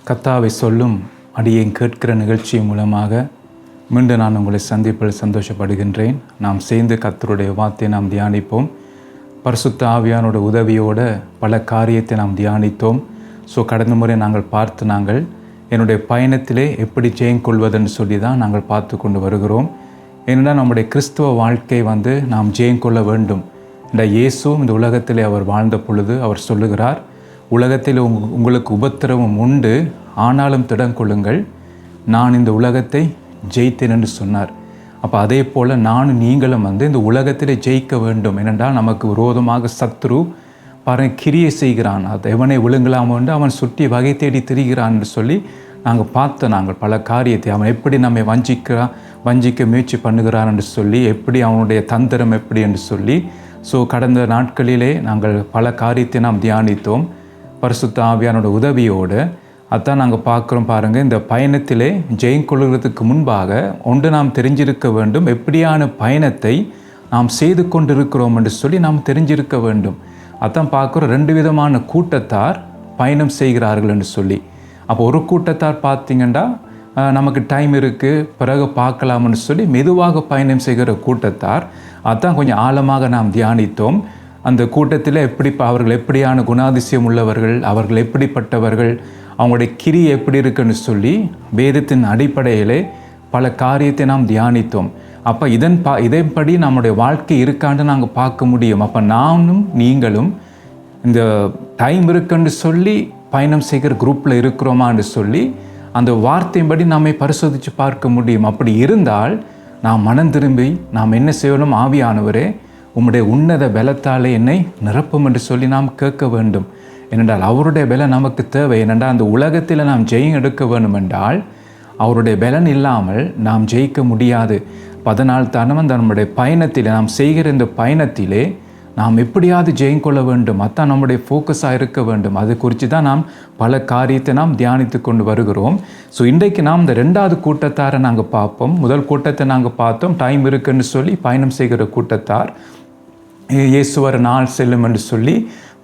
கர்த்தாவை சொல்லும் அடியேன் கேட்கிற நிகழ்ச்சி மூலமாக மீண்டும் நான் உங்களை சந்திப்பில் சந்தோஷப்படுகின்றேன். நாம் சேர்ந்து கர்த்தருடைய வார்த்தையை நாம் தியானிப்போம். பரிசுத்த ஆவியானோட உதவியோட பல காரியத்தை நாம் தியானித்தோம். கடந்த முறை நாங்கள் என்னுடைய பயணத்திலே எப்படி ஜெயம் கொள்வதுன்னு சொல்லி தான் நாங்கள் பார்த்து கொண்டு வருகிறோம். ஏன்னா நம்முடைய கிறிஸ்துவ வாழ்க்கை நாம் ஜெயம் கொள்ள வேண்டும். இந்த இயேசுவும் இந்த உலகத்திலே அவர் வாழ்ந்த பொழுது அவர் சொல்லுகிறார், உலகத்தில் உங்களுக்கு உபத்திரவம் உண்டு, ஆனாலும் திடம் கொள்ளுங்கள், நான் இந்த உலகத்தை ஜெயித்தேன் என்று சொன்னார். அப்போ அதே போல் நானும் நீங்களும் இந்த உலகத்திலே ஜெயிக்க வேண்டும். ஏனென்றால் நமக்கு விரோதமாக சத்ரு கிரியை செய்கிறான், அது எவனை விழுங்கலாம் என்று அவன் சுற்றி வகை தேடி திரிகிறான் என்று சொல்லி நாங்கள் பல காரியத்தை அவன் எப்படி நம்மை வஞ்சிக்க முயற்சி பண்ணுகிறான் என்று சொல்லி, எப்படி அவனுடைய தந்திரம் எப்படி என்று சொல்லி கடந்த நாட்களிலே நாங்கள் பல காரியத்தை நாம் தியானித்தோம். பரிசுத்த ஆவியானோட உதவியோடு அதான் நாங்கள் பார்க்குறோம். பாருங்கள், இந்த பயணத்திலே ஜெயம் கொள்கிறதுக்கு முன்பாக ஒன்று நாம் தெரிஞ்சிருக்க வேண்டும், எப்படியான பயணத்தை நாம் செய்து கொண்டிருக்கிறோம் என்று சொல்லி நாம் தெரிஞ்சிருக்க வேண்டும். அதான் பார்க்குறோம், 2 விதமான கூட்டத்தார் பயணம் செய்கிறார்கள் என்று சொல்லி. அப்போ ஒரு கூட்டத்தார் பார்த்திங்கன்னா நமக்கு டைம் இருக்குது பிறகு பார்க்கலாம்னு சொல்லி மெதுவாக பயணம் செய்கிற கூட்டத்தார், அதான் கொஞ்சம் ஆழமாக நாம் தியானித்தோம். அந்த கூட்டத்தில் அவர்கள் எப்படியான குணாதிசயம் உள்ளவர்கள், அவர்கள் எப்படிப்பட்டவர்கள், அவங்களுடைய கிரி எப்படி இருக்குன்னு சொல்லி வேதத்தின் அடிப்படையிலே பல காரியத்தை நாம் தியானித்தோம். அப்போ இதன்படி நம்முடைய வாழ்க்கை இருக்கான்னு நாங்கள் பார்க்க முடியும். அப்போ நானும் நீங்களும் இந்த டைம் இருக்குன்னு சொல்லி பயணம் செய்கிற குரூப்பில் இருக்கிறோமான்னு சொல்லி அந்த வார்த்தையின்படி நம்மை பரிசோதித்து பார்க்க முடியும். அப்படி இருந்தால் நாம் மனம் திரும்பி நாம் என்ன செய்யணும், ஆவியானவரே உம்முடைய உன்னத பலத்தாலே என்னை நிரப்பும் என்று சொல்லி நாம் கேட்க வேண்டும். ஏனென்றால் அவருடைய பலம் நமக்கு தேவை. ஏனென்றால் அந்த உலகத்தில் நாம் ஜெயம் எடுக்க வேண்டும் என்றால் அவருடைய பலன் இல்லாமல் நாம் ஜெயிக்க முடியாது. அதனால் தானே நம்முடைய பயணத்திலே நாம் செய்கிற இந்த பயணத்திலே நாம் எப்படியாவது ஜெயம் கொள்ள வேண்டும், அதான் நம்முடைய ஃபோக்கஸாக இருக்க வேண்டும். அது குறித்து தான் நாம் பல காரியத்தை நாம் தியானித்து கொண்டு வருகிறோம். இன்றைக்கு நாம் இந்த 2வது கூட்டத்தாரை நாங்கள் பார்ப்போம். முதல் கூட்டத்தை நாங்கள் பார்த்தோம், டைம் இருக்குன்னு சொல்லி பயணம் செய்கிற கூட்டத்தார், இயேசுவர் நாள் செல்லும் என்று சொல்லி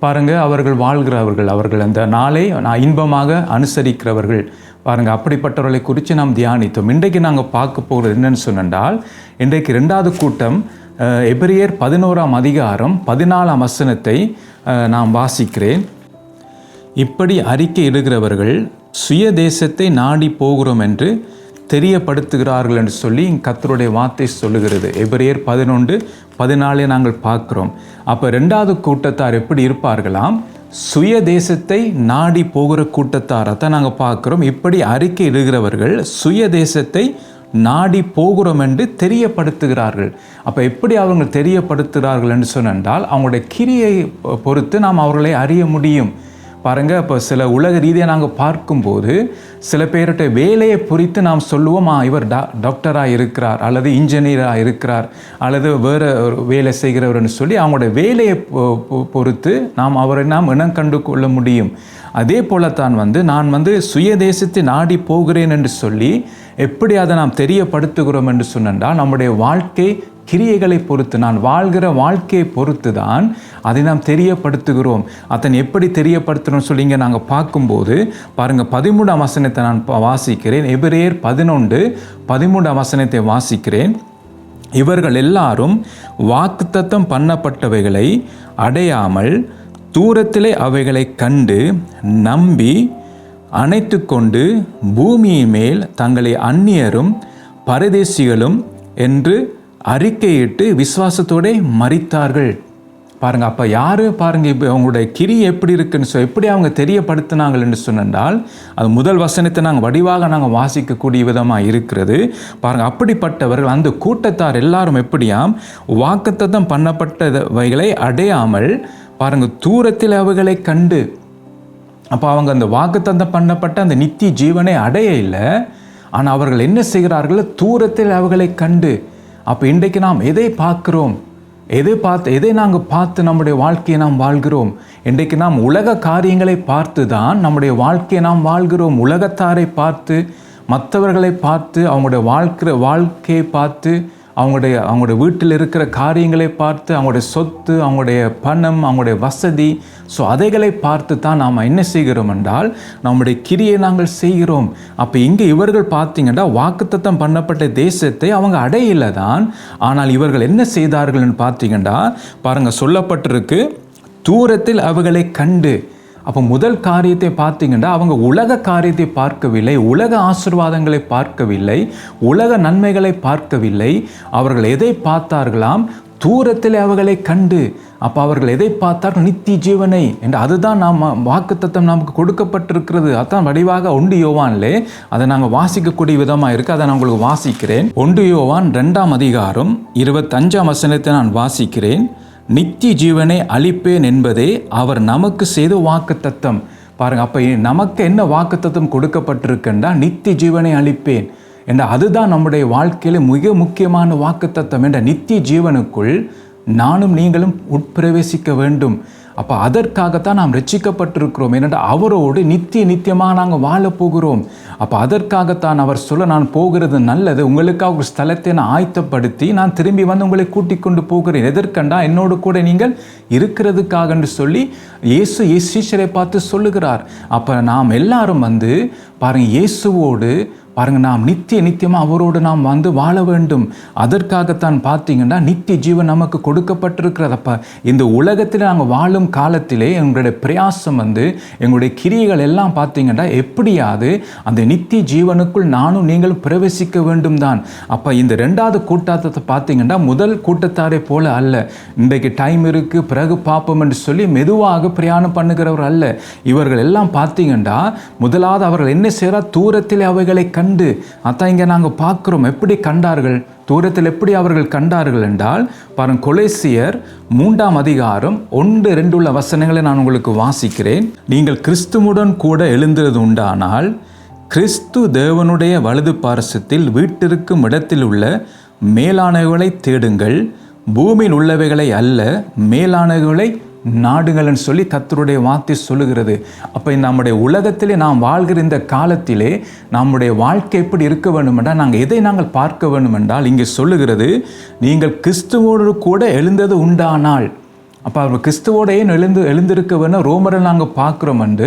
பாருங்கள் அவர்கள் வாழ்கிறவர்கள், அவர்கள் அந்த நாளை இன்பமாக அனுசரிக்கிறவர்கள். பாருங்கள், அப்படிப்பட்டவர்களை குறித்து நாம் தியானித்தோம். இன்றைக்கு நாங்கள் பார்க்க போகிறது என்னென்னு சொன்னால், இன்றைக்கு 2வது கூட்டம் எபிரேயர் 11ஆம் அதிகாரம் 14ஆம் வசனத்தை நான் வாசிக்கிறேன். இப்படி அறிக்கை இடுகிறவர்கள் சுய தேசத்தை நாடி போகிறோம் என்று தெரியப்படுத்துகிறார்கள் என்று சொல்லி கர்த்தருடைய வார்த்தை சொல்லுகிறது. எபிரேயர் 11:14 நாங்கள் பார்க்குறோம். அப்போ 2வது கூட்டத்தார் எப்படி இருப்பார்களாம், சுய தேசத்தை நாடி போகிற கூட்டத்தாரை தான் நாங்கள் பார்க்குறோம். இப்படி அறிக்கை இடுகிறவர்கள் சுய தேசத்தை நாடி போகிறோம் என்று தெரியப்படுத்துகிறார்கள். அப்போ எப்படி அவங்க தெரியப்படுத்துகிறார்கள் என்று சொன்னால் அவங்களுடைய கிரியை பொறுத்து நாம் அவர்களை அறிய முடியும். பாருங்கள், இப்போ சில உலக ரீதியாக நாங்கள் பார்க்கும்போது சில பேர்கிட்ட வேலையை குறித்து நாம் சொல்லுவோம், இவர் டாக்டராக இருக்கிறார் அல்லது இன்ஜினியராக இருக்கிறார் அல்லது வேறு வேலை செய்கிறவர்னு சொல்லி அவங்களுடைய வேலையை பொறுத்து அவரை நாம் இனம் கண்டு கொள்ள முடியும். அதே போலத்தான் நான் சுய தேசத்தை நாடி போகிறேன் என்று சொல்லி எப்படி அதை நாம் தெரியப்படுத்துகிறோம் என்று சொன்னால் நம்முடைய வாழ்க்கை கிரியைகளை பொறுத்து, நான் வாழ்கிற வாழ்க்கையை பொறுத்து தான் அதை நாம் தெரியப்படுத்துகிறோம். அதன் எப்படி தெரியப்படுத்துகிறோம் சொல்லி இங்கே நாங்கள் பார்க்கும்போது பாருங்கள், 13ஆம் வசனத்தை நான் வாசிக்கிறேன். எபிரேயர் 11:13ஆம் வசனத்தை வாசிக்கிறேன். இவர்கள் எல்லாரும் வாக்குத்தத்தம் பண்ணப்பட்டவைகளை அடையாமல் தூரத்திலே அவைகளை கண்டு நம்பி அணைத்து கொண்டு பூமியின் மேல் தங்களை அந்நியரும் பரதேசிகளும் என்று அறிக்கையிட்டு விசுவாசத்தோடு மரித்தார்கள். பாருங்கள், அப்போ யார் பாருங்கள், இப்போ அவங்களுடைய கிரி எப்படி இருக்குன்னு எப்படி அவங்க தெரியப்படுத்தினாங்கன்னு சொன்னால் அது முதல் வசனத்தை நாங்கள் வடிவாக வாசிக்கக்கூடிய விதமாக இருக்கிறது. பாருங்கள், அப்படிப்பட்டவர்கள் அந்த கூட்டத்தார் எல்லாரும் எப்படியாம் வாக்குத்தத்தம் பண்ணப்பட்டவைகளை அடையாமல் பாருங்கள் தூரத்தில் அவைகளை கண்டு, அப்போ அவங்க அந்த வாக்குத்தத்தம் பண்ணப்பட்ட அந்த நித்திய ஜீவனை அடைய இல்லை, ஆனால் அவர்கள் என்ன செய்கிறார்கள், தூரத்தில் அவைகளை கண்டு. அப்போ இன்றைக்கு நாம் எதை பார்க்கிறோம், எதை நாங்கள் பார்த்து நம்முடைய வாழ்க்கையை நாம் வாழ்கிறோம். இன்றைக்கு நாம் உலக காரியங்களை பார்த்து தான் நம்முடைய வாழ்க்கையை நாம் வாழ்கிறோம். உலகத்தாரை பார்த்து, மற்றவர்களை பார்த்து, அவங்களுடைய வாழ்க்கையை பார்த்து அவங்களுடைய வீட்டில் இருக்கிற காரியங்களை பார்த்து, அவங்களுடைய சொத்து, அவங்களுடைய பணம், அவங்களுடைய வசதி, ஸோ அதைகளை பார்த்து தான் நாம் என்ன செய்கிறோம் என்றால் நம்முடைய கிரியை நாங்கள் செய்கிறோம். அப்போ இங்கே இவர்கள் பார்த்தீங்கன்னா வாக்குத்தத்தம் பண்ணப்பட்ட தேசத்தை அவங்க அடையில தான். ஆனால் இவர்கள் என்ன செய்தார்கள்னு பார்த்தீங்கன்னா பாருங்கள், சொல்லப்பட்டிருக்கு, தூரத்தில் அவர்களை கண்டு. அப்போ முதல் காரியத்தை பார்த்தீங்கன்னா அவங்க உலக காரியத்தை பார்க்கவில்லை, உலக ஆசீர்வாதங்களை பார்க்கவில்லை, உலக நன்மைகளை பார்க்கவில்லை. அவர்கள் எதை பார்த்தார்களாம்? தூரத்தில் அவர்களை கண்டு. அப்போ அவர்கள் எதை பார்த்தார்கள்? நித்திய ஜீவனை என்று. அதுதான் நாம் வாக்குத்தத்தம் நமக்கு கொடுக்கப்பட்டிருக்கிறது. அதான் வடிவாக 1 யோவான்லே அதை நாங்கள் வாசிக்கக்கூடிய விதமாக இருக்குது. அதை நான் உங்களுக்கு வாசிக்கிறேன். 1 யோவான் 2ஆம் அதிகாரம் 25ஆம் வசனத்தை நான் வாசிக்கிறேன். நித்திய ஜீவனை அளிப்பேன் என்பதே அவர் நமக்கு செய்த வாக்குத்தத்தம். பாருங்க, அப்போ நமக்கு என்ன வாக்குத்தத்தம் கொடுக்கப்பட்டிருக்குன்னா நித்திய ஜீவனை அளிப்பேன் என்ற. அதுதான் நம்முடைய வாழ்க்கையில் மிக முக்கியமான வாக்குத்தத்தம். என்ற நித்திய ஜீவனுக்குள் நானும் நீங்களும் உட்பிரவேசிக்க வேண்டும். அப்போ அதற்காகத்தான் நாம் ரட்சிக்கப்பட்டிருக்கிறோம். ஏனென்றால் அவரோடு நித்தியமாக நாங்கள் வாழப் போகிறோம். அப்போ அதற்காகத்தான் அவர் சொல்ல, நான் போகிறது நல்லது, உங்களுக்காக ஒரு ஸ்தலத்தை நான் ஆயத்தப்படுத்தி நான் திரும்பி வந்து உங்களை கூட்டிக் கொண்டு போகிறேன். எதற்கண்டா? என்னோடு கூட நீங்கள் இருக்கிறதுக்காக என்று சொல்லி இயேசு சீஷரை பார்த்து சொல்லுகிறார். அப்போ நாம் எல்லாரும் வந்து பாருங்க, இயேசுவோடு பாருங்க, நாம் நித்தியமாக அவரோடு நாம் வந்து வாழ வேண்டும். அதற்காகத்தான் பார்த்தீங்கன்னா நித்திய ஜீவன் நமக்கு கொடுக்கப்பட்டிருக்கிறது. அப்போ இந்த உலகத்தில் நாங்கள் வாழும் காலத்திலே எங்களுடைய பிரயாசம் வந்து எங்களுடைய கிரியைகள் எல்லாம் பார்த்தீங்கன்னா எப்படியாவது அந்த நித்திய ஜீவனுக்குள் நானும் நீங்களும் பிரவேசிக்க வேண்டும் தான். அப்போ இந்த 2வது கூட்டத்தை பார்த்தீங்கன்னா முதல் கூட்டத்தாரை போல அல்ல, இன்றைக்கு டைம் இருக்குது பிறகு பார்ப்போம் என்று சொல்லி மெதுவாக பிரயாணம் பண்ணுகிறவர் அல்ல. இவர்கள் எல்லாம் பார்த்தீங்கன்னா முதலாவது அவர்கள் என்ன செய்கிறார்? தூரத்தில் அவைகளை கண்டு. அதான் இங்கே நாங்கள் பார்க்குறோம். எப்படி கண்டார்கள்? தூரத்தில் எப்படி அவர்கள் கண்டார்கள் என்றால் பாருங்க, கொலேசியர் 3ஆம் அதிகாரம் 1-2 உள்ள வசனங்களை நான் உங்களுக்கு வாசிக்கிறேன். நீங்கள் கிறிஸ்துவுடன் கூட எழுந்தது உண்டானால் கிறிஸ்து தேவனுடைய வலது பார்சத்தில் வீட்டிற்கும் இடத்தில் உள்ள மேலானவைகளை தேடுங்கள், பூமியில் உள்ளவைகளை அல்ல, மேலானவைகளை நாடுகள்னு சொல்லி கர்த்தருடைய வார்த்தை சொல்லுகிறது. அப்போ நம்முடைய உலகத்திலே நாம் வாழ்கிற இந்த காலத்திலே நம்முடைய வாழ்க்கை எப்படி இருக்க வேண்டும் என்றால் நாங்கள் எதை நாங்கள் பார்க்க வேண்டும் என்றால் இங்கே சொல்லுகிறது, நீங்கள் கிறிஸ்துவோடு கூட எழுந்தது உண்டானால். அப்போ அவர் கிறிஸ்துவோட ஏன் எழுந்திருக்க வேணும்? ரோமரில் நாங்கள் பார்க்குறோம் என்று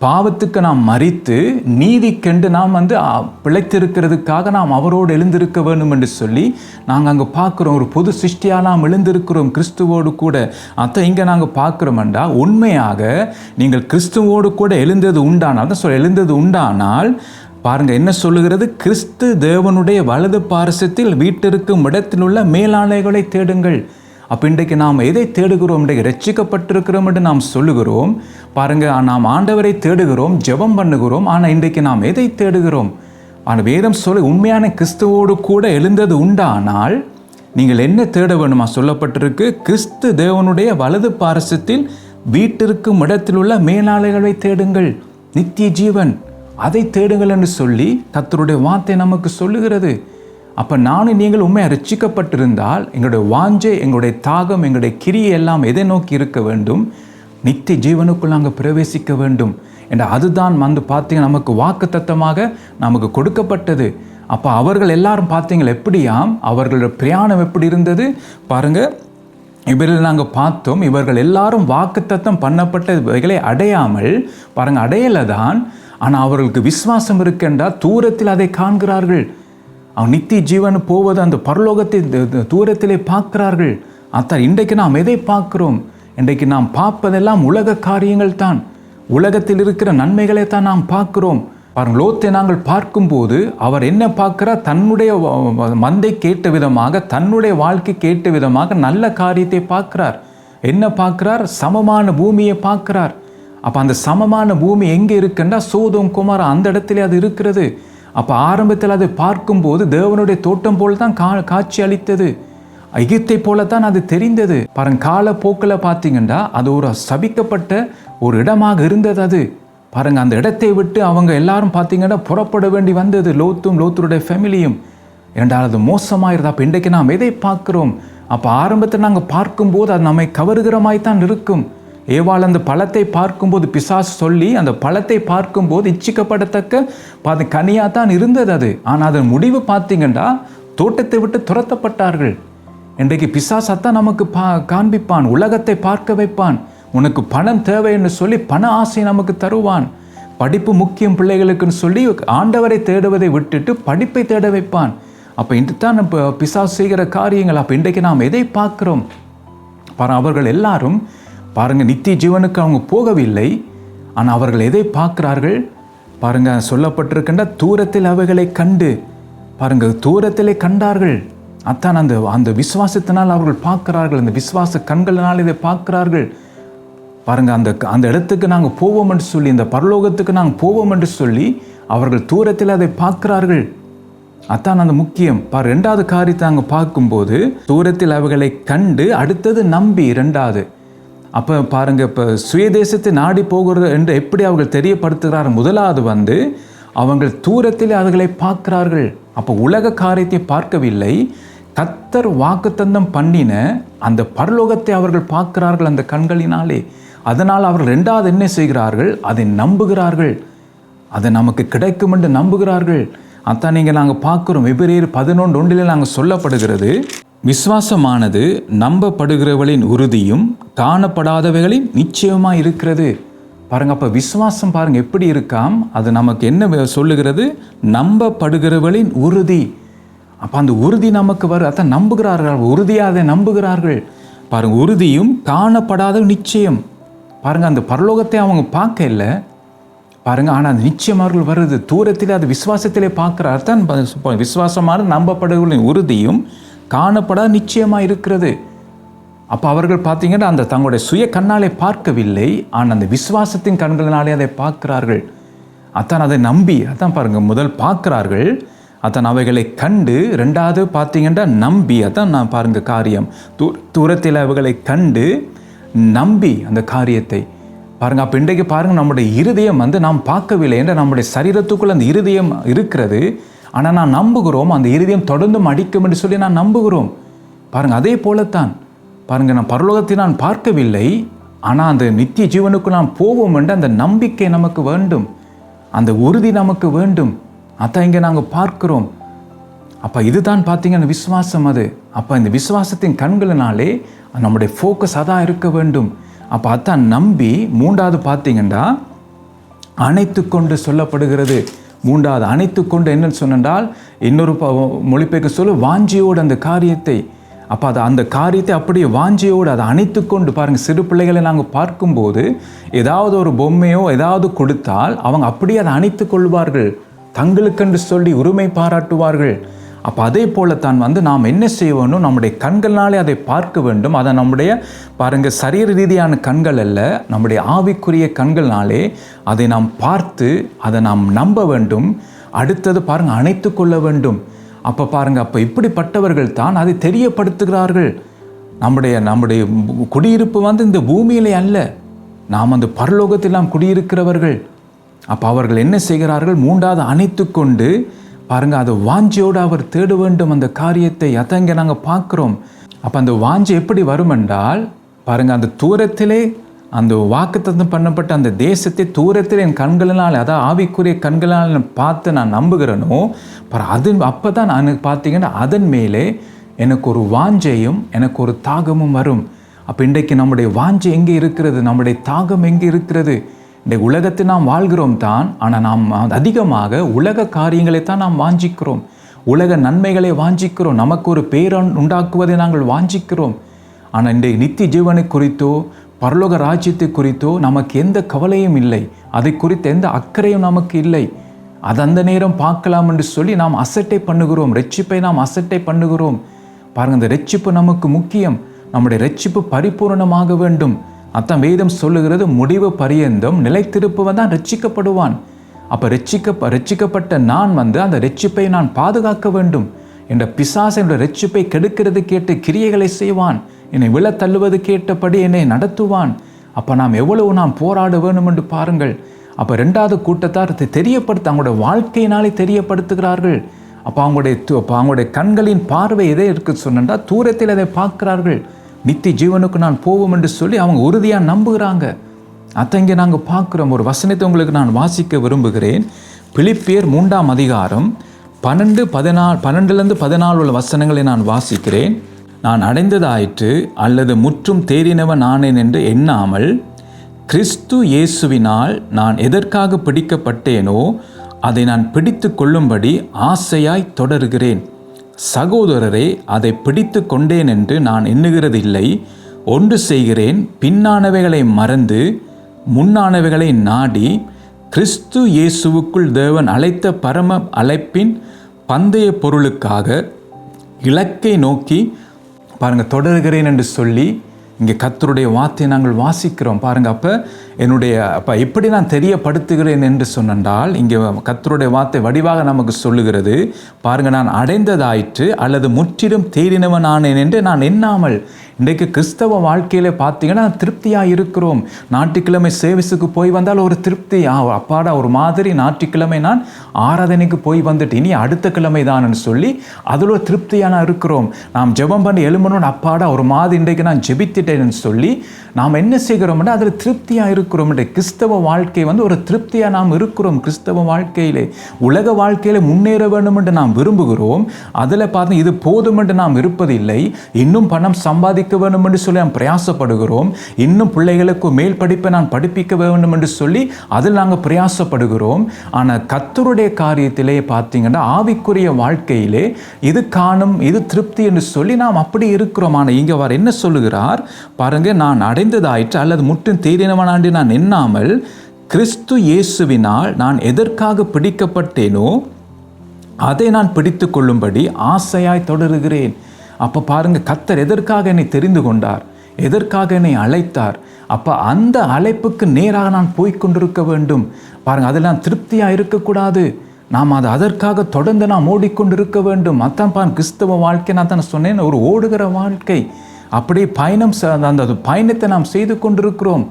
பாவத்துக்கு நாம் மரித்து நீதிக்கென்று நாம் வந்து பிழைத்திருக்கிறதுக்காக நாம் அவரோடு எழுந்திருக்க வேண்டும் என்று சொல்லி நாங்கள் அங்கே பார்க்குறோம். ஒரு புது சிருஷ்டியாக நாம் எழுந்திருக்கிறோம் கிறிஸ்துவோடு கூட. அதான் இங்கே நாங்கள் பார்க்குறோம்டா, உண்மையாக நீங்கள் கிறிஸ்துவோடு கூட எழுந்தது உண்டானால் தான் எழுந்தது உண்டானால் பாருங்க என்ன சொல்லுகிறது? கிறிஸ்து தேவனுடைய வலது பார்சத்தில் வீட்டிற்கும் இடத்தில் உள்ள மேலாளைகளை தேடுங்கள். அப்போ இன்றைக்கு நாம் எதை தேடுகிறோம்? இன்றைக்கு ரட்சிக்கப்பட்டிருக்கிறோம் என்று நாம் சொல்லுகிறோம். பாருங்க, நாம் ஆண்டவரை தேடுகிறோம், ஜெபம் பண்ணுகிறோம். ஆனால் இன்றைக்கு நாம் எதை தேடுகிறோம்? ஆனால் வேதம் சொல்ல, உண்மையான கிறிஸ்துவோடு கூட எழுந்தது உண்டானால் நீங்கள் என்ன தேட வேணுமா? சொல்லப்பட்டிருக்கு, கிறிஸ்து தேவனுடைய வலது பார்சத்தில் வீட்டிற்கும் இடத்தில் உள்ள மேலாளைகளை தேடுங்கள், நித்திய ஜீவன் அதை தேடுங்கள் என்று சொல்லி கர்த்தருடைய வார்த்தை நமக்கு சொல்லுகிறது. அப்போ நானும் நீங்கள் உண்மையாக ரட்சிக்கப்பட்டிருந்தால் எங்களுடைய வாஞ்சை, எங்களுடைய தாகம், எங்களுடைய கிரியை எல்லாம் எதை நோக்கி இருக்க வேண்டும்? நித்திய ஜீவனுக்குள் நாங்கள் பிரவேசிக்க வேண்டும் என்ற. அதுதான் வந்து பார்த்தீங்கன்னா நமக்கு வாக்குத்தத்தமாக நமக்கு கொடுக்கப்பட்டது. அப்போ அவர்கள் எல்லாரும் பார்த்தீங்களா எப்படியாம் அவர்களோட பிரயாணம் எப்படி இருந்தது பாருங்க. இவர்கள் நாங்கள் பார்த்தோம், இவர்கள் எல்லாரும் வாக்குத்தத்தம் பண்ணப்பட்டவைகளை அடையாமல் பாருங்க அடையலை தான். ஆனால் அவர்களுக்கு விசுவாசம் இருக்கின்றால் தூரத்தில் அதை காண்கிறார்கள். அவன் நித்திய ஜீவன் போவது அந்த பரலோகத்தை தூரத்திலே பார்க்கிறார்கள். அத்தான் இன்றைக்கு நாம் எதை பார்க்கிறோம்? இன்றைக்கு நாம் பார்ப்பதெல்லாம் உலக காரியங்கள் தான், உலகத்தில் இருக்கிற நன்மைகளை தான் நாம் பார்க்கிறோம். பாருங்கள், லோத்தை நாங்கள் பார்க்கும்போது அவர் என்ன பார்க்கிறார்? தன்னுடைய மந்தை கேட்ட விதமாக, தன்னுடைய வாழ்க்கை கேட்ட விதமாக நல்ல காரியத்தை பார்க்கிறார். என்ன பார்க்கிறார்? சமமான பூமியை பார்க்கிறார். அப்போ அந்த சமமான பூமி எங்கே இருக்குன்னா சோதோம் குமாரா அந்த இடத்துல அது இருக்கிறது. அப்போ ஆரம்பத்தில் அதை பார்க்கும்போது தேவனுடைய தோட்டம் போல் தான் காட்சி அளித்தது, எகிப்தை போல தான் அது தெரிந்தது. பாருங்க, காலப்போக்கில் பார்த்தீங்கன்னா அது ஒரு சபிக்கப்பட்ட ஒரு இடமாக இருந்தது. அது பாருங்க, அந்த இடத்தை விட்டு அவங்க எல்லாரும் பார்த்தீங்கன்னா புறப்பட வேண்டி வந்தது, லோத்தருடைய ஃபேமிலியும். இரண்டாவது அது மோசமாயிருது. அப்போ இன்றைக்கு நாம் எதை பார்க்கிறோம்? அப்போ ஆரம்பத்தில் நாங்கள் பார்க்கும்போது அது நம்மை கவருகிறமாய் தான் இருக்கும். ஏவாள் அந்த பழத்தை பார்க்கும்போது பிசாசு சொல்லி அந்த பழத்தை பார்க்கும்போது இச்சிக்கப்படத்தக்க கனியாக தான் இருந்தது அது. ஆனால் அதன் முடிவு பார்த்தீங்கன்னா தோட்டத்தை விட்டு துரத்தப்பட்டார்கள். இன்றைக்கு பிசாசத்தான் நமக்கு காண்பிப்பான், உலகத்தை பார்க்க வைப்பான். உனக்கு பணம் தேவை என்று சொல்லி பண ஆசை நமக்கு தருவான். படிப்பு முக்கியம் பிள்ளைகளுக்குன்னு சொல்லி ஆண்டவரை தேடுவதை விட்டுட்டு படிப்பை தேட வைப்பான். அப்போ இதுதான் பிசாசு செய்கிற காரியங்கள். அப்போ இன்றைக்கு நாம் எதை பார்க்கிறோம்? அவர்கள் எல்லாரும் பாருங்க, நித்திய ஜீவனுக்கு அவங்க போகவில்லை. ஆனால் அவர்கள் எதை பார்க்கிறார்கள் பாருங்க, சொல்லப்பட்டிருக்கின்ற தூரத்தில் அவைகளை கண்டு பாருங்க, தூரத்திலே கண்டார்கள். அத்தான் அந்த விசுவாசத்தினால் அவர்கள் பார்க்கிறார்கள். அந்த விசுவாச கண்களினால் இதை பார்க்கிறார்கள். பாருங்க, அந்த இடத்துக்கு நாங்கள் போவோம் என்று சொல்லி, இந்த பரலோகத்துக்கு நாங்கள் போவோம் என்று சொல்லி அவர்கள் தூரத்தில் அதை பார்க்கிறார்கள். அதான் அந்த முக்கியம். ரெண்டாவது காரியத்தை நாங்கள் பார்க்கும்போது தூரத்தில் அவைகளை கண்டு, அடுத்தது நம்பி. ரெண்டாவது அப்போ பாருங்க, இப்போ சுயதேசத்தை நாடி போகிறது என்று எப்படி அவர்கள் தெரியப்படுத்துகிறார். முதலாவது அவங்க தூரத்தில் அதுகளை பார்க்கிறார்கள். அப்போ உலக காரியத்தை பார்க்கவில்லை, கர்த்தர் வாக்குத்தத்தம் பண்ணின அந்த பரலோகத்தை அவர்கள் பார்க்கிறார்கள் அந்த கண்களினாலே. அதனால் அவர்கள் ரெண்டாவது என்ன செய்கிறார்கள்? அதை நம்புகிறார்கள். அது நமக்கு கிடைக்கும் என்று நம்புகிறார்கள். அதான் நீங்கள் நாங்கள் பார்க்குறோம். எபிரேயர் 11:1 நாங்கள் சொல்லப்படுகிறது, விசுவாசமானது நம்பப்படுகிறவர்களின் உறுதியும் காணப்படாதவைகளின் நிச்சயமாக இருக்கிறது. பாருங்க, அப்போ விசுவாசம் பாருங்க எப்படி இருக்காம். அது நமக்கு என்ன சொல்லுகிறது? நம்பப்படுகிறவர்களின் உறுதி. அப்போ அந்த உறுதி நமக்கு வரும். அதான் நம்புகிறார்கள், உறுதியாக அதை நம்புகிறார்கள். பாருங்க, உறுதியும் காணப்படாத நிச்சயம். பாருங்க, அந்த பரலோகத்தை அவங்க பார்க்க இல்லை பாருங்க, ஆனால் அந்த நிச்சயம் அவர்கள் வருது. தூரத்தில் அது விசுவாசத்திலே பார்க்கிறார். தான் விசுவாசமான நம்பப்படுகிறவர்களின் உறுதியும் காணப்படாத நிச்சயமாக இருக்கிறது. அப்போ அவர்கள் பார்த்தீங்கன்னா அந்த தங்களுடைய சுய கண்ணாலே பார்க்கவில்லை, ஆனால் அந்த விசுவாசத்தின் கண்களினாலே அதை பார்க்கிறார்கள். அதான் அதை நம்பி, அதான் பாருங்க, முதல் பார்க்கிறார்கள், அதான் அவைகளை கண்டு. ரெண்டாவது பார்த்தீங்கன்னா நம்பி. அதான் நான் பாருங்க காரியம், தூரத்தில் அவைகளை கண்டு நம்பி அந்த காரியத்தை பாருங்க. அப்போ இன்றைக்கு பாருங்க, நம்முடைய இருதயம் நாம் பார்க்கவில்லை என்ற நம்முடைய சரீரத்துக்குள்ள அந்த இருதயம் இருக்கிறது. ஆனால் நான் நம்புகிறோம், அந்த இருதயம் தொடர்ந்தும் அடிக்கும் என்று சொல்லி நான் நம்புகிறோம். பாருங்க, அதே போலத்தான் பாருங்க, நான் பரலோகத்தை நான் பார்க்கவில்லை, ஆனால் அந்த நித்திய ஜீவனுக்கு நாம் போவோம் என்று அந்த நம்பிக்கை நமக்கு வேண்டும், அந்த உறுதி நமக்கு வேண்டும். அதான் இங்கே நாங்கள் பார்க்கிறோம். அப்போ இதுதான் பார்த்தீங்கன்னா விசுவாசம். அது அப்போ இந்த விசுவாசத்தின் கண்களினாலே நம்முடைய ஃபோக்கஸ் அதான் இருக்க வேண்டும். அப்போ அதான் நம்பி. மூன்றாவது பார்த்தீங்கன்னா அணைத்து கொண்டு சொல்லப்படுகிறது. மூன்றாவது அணைத்து கொண்டு என்னன்னு சொன்னால், இன்னொரு மொழிபெயர்க்க சொல்ல வாஞ்சியோடு அந்த காரியத்தை, அப்போ அது அந்த காரியத்தை அப்படியே வாஞ்சியோடு அதை அணைத்து கொண்டு பாருங்கள். சிறு பிள்ளைகளை நாங்கள் பார்க்கும்போது ஏதாவது ஒரு பொம்மையோ ஏதாவது கொடுத்தால் அவங்க அப்படியே அதை அணைத்து கொள்வார்கள், தங்களுக்கென்று சொல்லி உரிமை பாராட்டுவார்கள். அப்போ அதே போலத்தான் நாம் என்ன செய்வோம்? நம்முடைய கண்கள்னாலே அதை பார்க்க வேண்டும். அதை நம்முடைய பாருங்கள் சரீர ரீதியான கண்கள் அல்ல, நம்முடைய ஆவிக்குரிய கண்கள்னாலே அதை நாம் பார்த்து அதை நாம் நம்ப வேண்டும். அடுத்தது பாருங்கள், அணைத்து கொள்ள வேண்டும். அப்போ பாருங்கள், அப்போ இப்படிப்பட்டவர்கள் தான் அதை தெரியப்படுத்துகிறார்கள். நம்முடைய குடியிருப்பு இந்த பூமியிலே அல்ல, நாம் அந்த பரலோகத்தில் நாம் குடியிருக்கிறவர்கள். அப்போ அவர்கள் என்ன செய்கிறார்கள்? மூன்றாவது அணைத்து கொண்டு பாருங்கள், அதை வாஞ்சியோடு அவர் தேட வேண்டும் அந்த காரியத்தை. அதான் இங்கே நாங்கள் பார்க்குறோம். அப்போ அந்த வாஞ்சி எப்படி வரும் என்றால் பாருங்கள், அந்த தூரத்திலே அந்த வாக்குத்தத்தம் பண்ணப்பட்ட அந்த தேசத்தை தூரத்தில் என் கண்களினால், அதாவது ஆவிக்குரிய கண்களால் பார்த்து நான் நம்புகிறேனோ, அது அப்போ தான் நான் பார்த்தீங்கன்னா அதன் மேலே எனக்கு ஒரு வாஞ்சையும் எனக்கு ஒரு தாகமும் வரும். அப்போ இன்றைக்கு நம்முடைய வாஞ்சை எங்கே இருக்கிறது? நம்முடைய தாகம் எங்கே இருக்கிறது? இன்றைக்கு உலகத்தில் நாம் வாழ்கிறோம் தான், ஆனால் நாம் அதிகமாக உலக காரியங்களை தான் நாம் வாஞ்சிக்கிறோம், உலக நன்மைகளை வாஞ்சிக்கிறோம், நமக்கு ஒரு பேரன் உண்டாக்குவதை நாங்கள் வாஞ்சிக்கிறோம். ஆனால் இன்றைக்கு நித்திய ஜீவனை குறித்தோ பரலோக ராஜ்யத்தை குறித்தோ நமக்கு எந்த கவலையும் இல்லை, அதை குறித்த எந்த அக்கறையும் நமக்கு இல்லை. அது அந்த நேரம் பார்க்கலாம் என்று சொல்லி நாம் அசட்டை பண்ணுகிறோம், ரட்சிப்பை நாம் அசட்டை பண்ணுகிறோம். பாருங்கள், இந்த ரட்சிப்பு நமக்கு முக்கியம். நம்முடைய ரட்சிப்பு பரிபூர்ணமாக வேண்டும். அதான் வேதம் சொல்லுகிறது, முடிவு பரியந்தம் நிலைத்திருப்பவன் தான் ரட்சிக்கப்படுவான். அப்போ ரட்சிக்கப்பட்ட நான் அந்த ரட்சிப்பை நான் பாதுகாக்க வேண்டும். என்ற பிசாசு என்னுடைய ரட்சிப்பை கெடுக்கிறது கேட்டு கிரியைகளை செய்வான், என்னை விழ தள்ளுவது கேட்டபடி என்னை நடத்துவான். அப்போ நாம் எவ்வளவு போராட வேண்டும் என்று பாருங்கள். அப்போ ரெண்டாவது கூட்டத்தார் தெரியப்படுத்த அவங்களுடைய வாழ்க்கையினாலே தெரியப்படுத்துகிறார்கள். அப்போ அவங்களுடைய கண்களின் பார்வை எதை இருக்கு சொன்னா, தூரத்தில் அதை பார்க்கிறார்கள். நித்திய ஜீவனுக்கு நான் போவோம் என்று சொல்லி அவங்க உறுதியாக நம்புகிறாங்க. அதை இங்கே நாங்கள் பார்க்குறோம். ஒரு வசனத்தை உங்களுக்கு நான் வாசிக்க விரும்புகிறேன். பிலிப்பியர் 3 12 14 உள்ள வசனங்களை நான் வாசிக்கிறேன். நான் அடைந்ததாயிற்று அல்லது முற்றும் தேறினவன் ஆனேன் என்று எண்ணாமல் கிறிஸ்து இயேசுவினால் நான் எதற்காக பிடிக்கப்பட்டேனோ அதை நான் பிடித்து கொள்ளும்படி ஆசையாய் தொடருகிறேன். சகோதரரே, அதை பிடித்து கொண்டேன் என்று நான் எண்ணுகிறதில்லை. ஒன்று செய்கிறேன், பின்னானவைகளை மறந்து முன்னானவைகளை நாடி கிறிஸ்து இயேசுவுக்குள் தேவன் அழைத்த பரம அழைப்பின் பந்தய பொருளுக்காக இலக்கை நோக்கி பாருங்கள் தொடருகிறேன் என்று சொல்லி இங்கே கர்த்தருடைய வார்த்தையை நாங்கள் வாசிக்கிறோம். பாருங்கள், அப்போ எப்படி நான் தெரியப்படுத்துகிறேன் என்று சொன்னால் இங்கே கர்த்தருடைய வார்த்தை வடிவாக நமக்கு சொல்லுகிறது. பாருங்கள், நான் அடைந்ததாயிற்று அல்லது முற்றிலும் தேறினவன் ஆனேன் என்று நான் எண்ணாமல். இன்றைக்கு கிறிஸ்தவ வாழ்க்கையில் பார்த்தீங்கன்னா திருப்தியாக இருக்கிறோம். ஞாயிற்றுக்கிழமை சேவிஸுக்கு போய் வந்தால் ஒரு திருப்தி, அப்பாடா ஒரு மாதிரி ஞாயிற்றுக்கிழமை நான் ஆராதனைக்கு போய் வந்துட்டு இனி அடுத்த கிழமை தான் சொல்லி அதில் ஒரு திருப்தியான இருக்கிறோம். நாம் ஜெபம் பண்ணி எழுமணும்னு அப்பாடா ஒரு மாதிரி இன்றைக்கு நான் ஜெபித்துட்டேன்னு சொல்லி நாம் என்ன செய்கிறோம்னா அதில் திருப்தியாக இருக்கிறோம். கிறிஸ்தவ வாழ்க்கை ஒரு திருப்தியாக நாம் இருக்கிறோம். கிறிஸ்தவ வாழ்க்கையிலே உலக வாழ்க்கையில முன்னேற வேண்டும் என்று நாம் விரும்புகிறோம். அதில் பார்த்து இது போதும் என்று நாம் இருப்பதில்லை. இன்னும் பணம் சம்பாதிக்க வேண்டும் என்று சொல்லி நாம் பிரயாசப்படுகிறோம். இன்னும் பிள்ளைகளுக்கு மேல் படிப்பை நான் படிப்பிக்க வேண்டும் என்று சொல்லி அதில் நாங்கள் பிரயாசப்படுகிறோம். ஆனால் கர்த்தருடைய காரியத்திலே பார்த்தீங்கன்னா ஆவிக்குரிய வாழ்க்கையிலே இது காணும், இது திருப்தி என்று சொல்லி நாம் அப்படி இருக்கிறோம். ஆனால் இங்கே அவர் என்ன சொல்லுகிறார் பாருங்க, நான் அடைந்ததாயிற்று அல்லது முற்றும் தேறினவனாண்டு நான் எண்ணாமல் கிறிஸ்து இயேசுவினால் நான் எதற்காக பிடிக்கப்பட்டேனோ அதை நான் பிடித்து கொள்ளும்படி ஆசையாய் தொடருகிறேன். அப்போ பாருங்க, கர்த்தர் எதற்காக என்னை தெரிந்து கொண்டார், எதற்காக என்னை அழைத்தார். அப்போ அந்த அழைப்புக்கு நேராக நான் போய்கொண்டிருக்க வேண்டும். பாருங்க, அதில் நான் திருப்தியாக இருக்கக்கூடாது. நாம் அதற்காக தொடர்ந்து நாம் ஓடிக்கொண்டிருக்க வேண்டும். அதான் கிறிஸ்தவ வாழ்க்கை நான் தான் சொன்னேன், ஒரு ஓடுகிற வாழ்க்கை. அப்படியே அந்த பயணத்தை நாம் செய்து கொண்டிருக்கிறோம்.